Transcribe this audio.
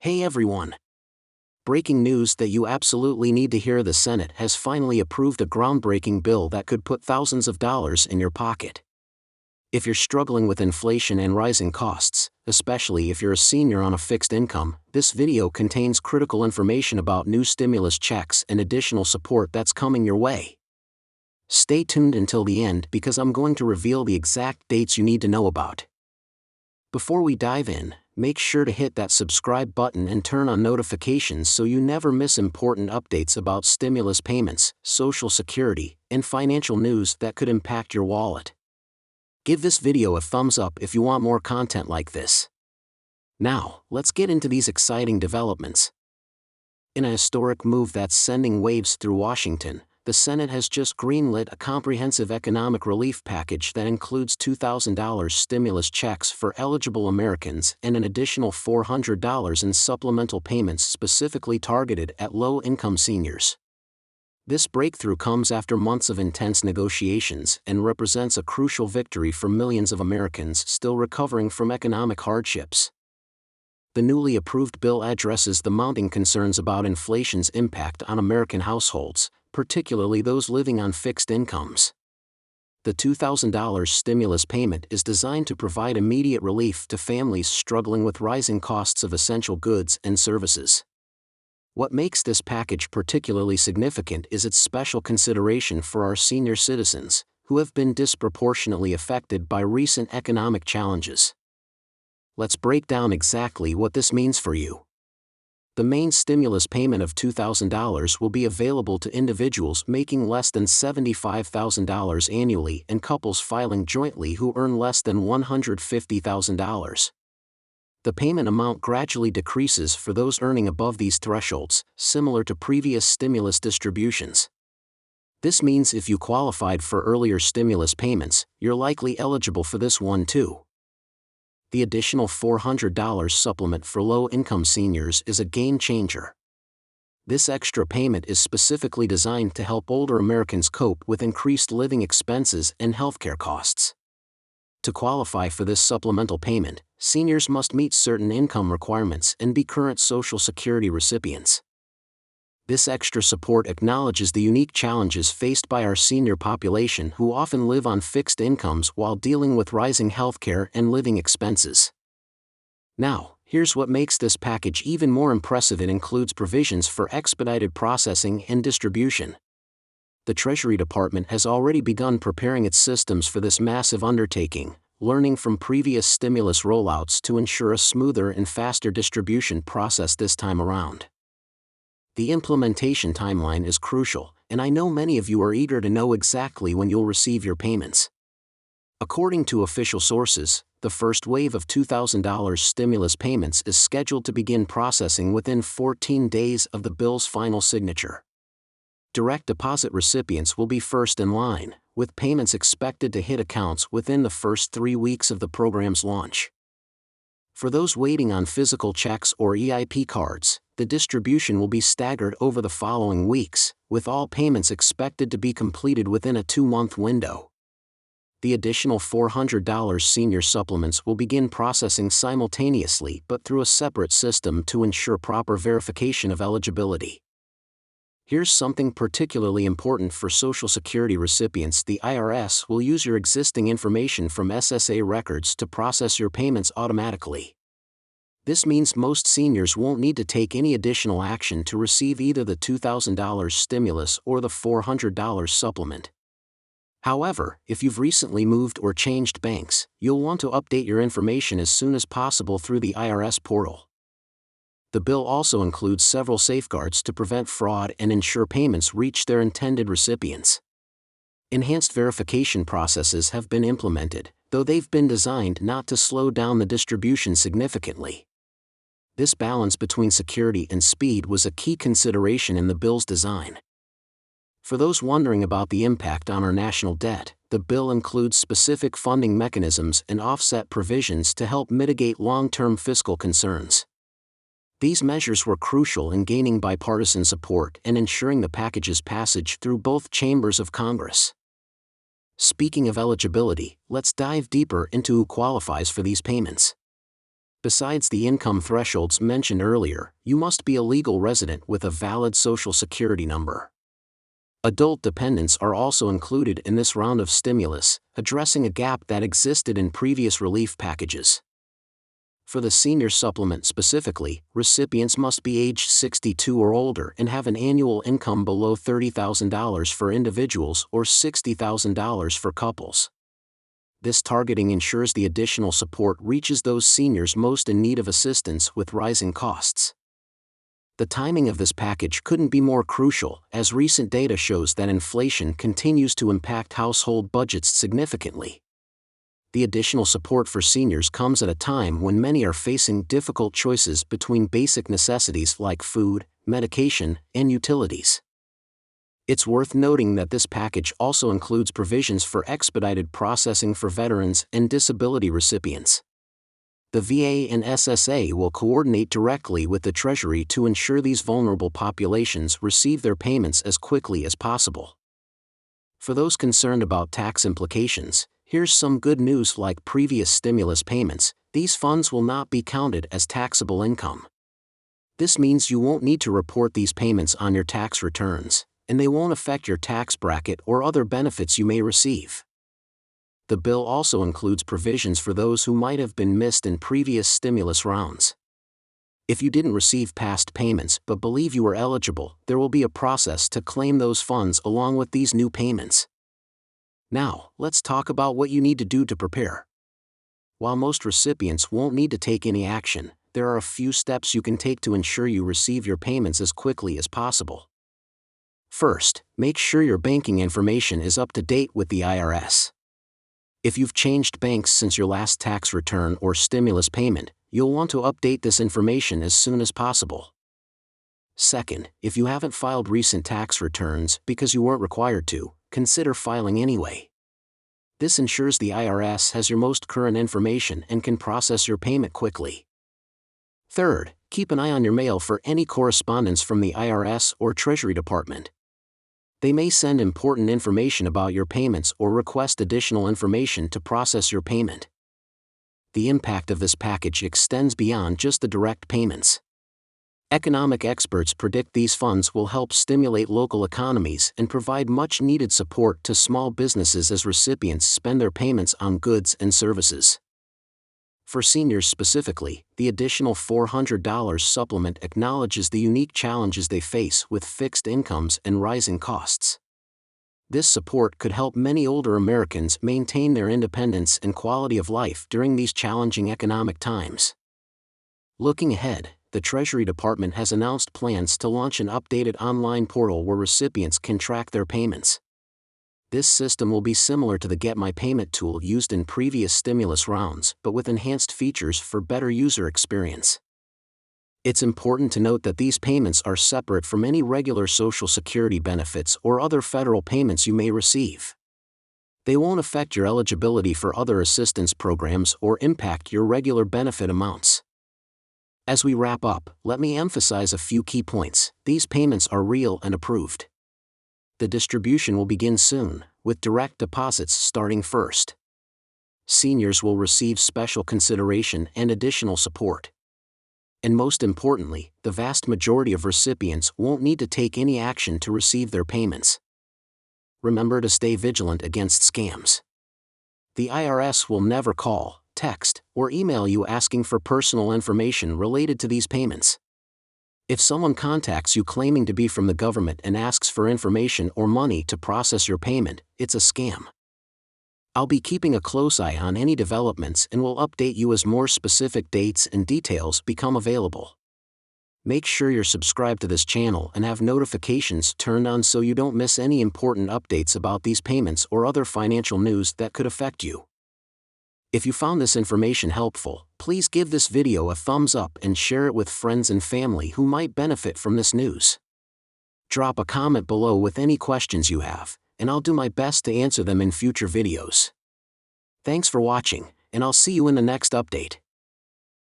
Hey everyone! Breaking news that you absolutely need to hear: the Senate has finally approved a groundbreaking bill that could put thousands of dollars in your pocket. If you're struggling with inflation and rising costs, especially if you're a senior on a fixed income, this video contains critical information about new stimulus checks and additional support that's coming your way. Stay tuned until the end because I'm going to reveal the exact dates you need to know about. Before we dive in, make sure to hit that subscribe button and turn on notifications so you never miss important updates about stimulus payments, Social Security, and financial news that could impact your wallet. Give this video a thumbs up if you want more content like this. Now, let's get into these exciting developments. In a historic move that's sending waves through Washington, the Senate has just greenlit a comprehensive economic relief package that includes $2,000 stimulus checks for eligible Americans and an additional $400 in supplemental payments specifically targeted at low-income seniors. This breakthrough comes after months of intense negotiations and represents a crucial victory for millions of Americans still recovering from economic hardships. The newly approved bill addresses the mounting concerns about inflation's impact on American households, particularly those living on fixed incomes. The $2,000 stimulus payment is designed to provide immediate relief to families struggling with rising costs of essential goods and services. What makes this package particularly significant is its special consideration for our senior citizens, who have been disproportionately affected by recent economic challenges. Let's break down exactly what this means for you. The main stimulus payment of $2,000 will be available to individuals making less than $75,000 annually and couples filing jointly who earn less than $150,000. The payment amount gradually decreases for those earning above these thresholds, similar to previous stimulus distributions. This means if you qualified for earlier stimulus payments, you're likely eligible for this one too. The additional $400 supplement for low-income seniors is a game-changer. This extra payment is specifically designed to help older Americans cope with increased living expenses and healthcare costs. To qualify for this supplemental payment, seniors must meet certain income requirements and be current Social Security recipients. This extra support acknowledges the unique challenges faced by our senior population who often live on fixed incomes while dealing with rising healthcare and living expenses. Now, here's what makes this package even more impressive: it includes provisions for expedited processing and distribution. The Treasury Department has already begun preparing its systems for this massive undertaking, learning from previous stimulus rollouts to ensure a smoother and faster distribution process this time around. The implementation timeline is crucial, and I know many of you are eager to know exactly when you'll receive your payments. According to official sources, the first wave of $2,000 stimulus payments is scheduled to begin processing within 14 days of the bill's final signature. Direct deposit recipients will be first in line, with payments expected to hit accounts within the first 3 weeks of the program's launch. For those waiting on physical checks or EIP cards, the distribution will be staggered over the following weeks, with all payments expected to be completed within a 2-month window. The additional $400 senior supplements will begin processing simultaneously but through a separate system to ensure proper verification of eligibility. Here's something particularly important for Social Security recipients: the IRS will use your existing information from SSA records to process your payments automatically. This means most seniors won't need to take any additional action to receive either the $2,000 stimulus or the $400 supplement. However, if you've recently moved or changed banks, you'll want to update your information as soon as possible through the IRS portal. The bill also includes several safeguards to prevent fraud and ensure payments reach their intended recipients. Enhanced verification processes have been implemented, though they've been designed not to slow down the distribution significantly. This balance between security and speed was a key consideration in the bill's design. For those wondering about the impact on our national debt, the bill includes specific funding mechanisms and offset provisions to help mitigate long-term fiscal concerns. These measures were crucial in gaining bipartisan support and ensuring the package's passage through both chambers of Congress. Speaking of eligibility, let's dive deeper into who qualifies for these payments. Besides the income thresholds mentioned earlier, you must be a legal resident with a valid Social Security number. Adult dependents are also included in this round of stimulus, addressing a gap that existed in previous relief packages. For the senior supplement specifically, recipients must be aged 62 or older and have an annual income below $30,000 for individuals or $60,000 for couples. This targeting ensures the additional support reaches those seniors most in need of assistance with rising costs. The timing of this package couldn't be more crucial, as recent data shows that inflation continues to impact household budgets significantly. The additional support for seniors comes at a time when many are facing difficult choices between basic necessities like food, medication, and utilities. It's worth noting that this package also includes provisions for expedited processing for veterans and disability recipients. The VA and SSA will coordinate directly with the Treasury to ensure these vulnerable populations receive their payments as quickly as possible. For those concerned about tax implications, here's some good news. Like previous stimulus payments, these funds will not be counted as taxable income. This means you won't need to report these payments on your tax returns, and they won't affect your tax bracket or other benefits you may receive. The bill also includes provisions for those who might have been missed in previous stimulus rounds. If you didn't receive past payments but believe you were eligible, there will be a process to claim those funds along with these new payments. Now, let's talk about what you need to do to prepare. While most recipients won't need to take any action, there are a few steps you can take to ensure you receive your payments as quickly as possible. First, make sure your banking information is up to date with the IRS. If you've changed banks since your last tax return or stimulus payment, you'll want to update this information as soon as possible. Second, if you haven't filed recent tax returns because you weren't required to, consider filing anyway. This ensures the IRS has your most current information and can process your payment quickly. Third, keep an eye on your mail for any correspondence from the IRS or Treasury Department. They may send important information about your payments or request additional information to process your payment. The impact of this package extends beyond just the direct payments. Economic experts predict these funds will help stimulate local economies and provide much-needed support to small businesses as recipients spend their payments on goods and services. For seniors specifically, the additional $400 supplement acknowledges the unique challenges they face with fixed incomes and rising costs. This support could help many older Americans maintain their independence and quality of life during these challenging economic times. Looking ahead, the Treasury Department has announced plans to launch an updated online portal where recipients can track their payments. This system will be similar to the Get My Payment tool used in previous stimulus rounds, but with enhanced features for better user experience. It's important to note that these payments are separate from any regular Social Security benefits or other federal payments you may receive. They won't affect your eligibility for other assistance programs or impact your regular benefit amounts. As we wrap up, let me emphasize a few key points. These payments are real and approved. The distribution will begin soon, with direct deposits starting first. Seniors will receive special consideration and additional support. And most importantly, the vast majority of recipients won't need to take any action to receive their payments. Remember to stay vigilant against scams. The IRS will never call, text, or email you asking for personal information related to these payments. If someone contacts you claiming to be from the government and asks for information or money to process your payment, it's a scam. I'll be keeping a close eye on any developments and will update you as more specific dates and details become available. Make sure you're subscribed to this channel and have notifications turned on so you don't miss any important updates about these payments or other financial news that could affect you. If you found this information helpful, please give this video a thumbs up and share it with friends and family who might benefit from this news. Drop a comment below with any questions you have, and I'll do my best to answer them in future videos. Thanks for watching, and I'll see you in the next update.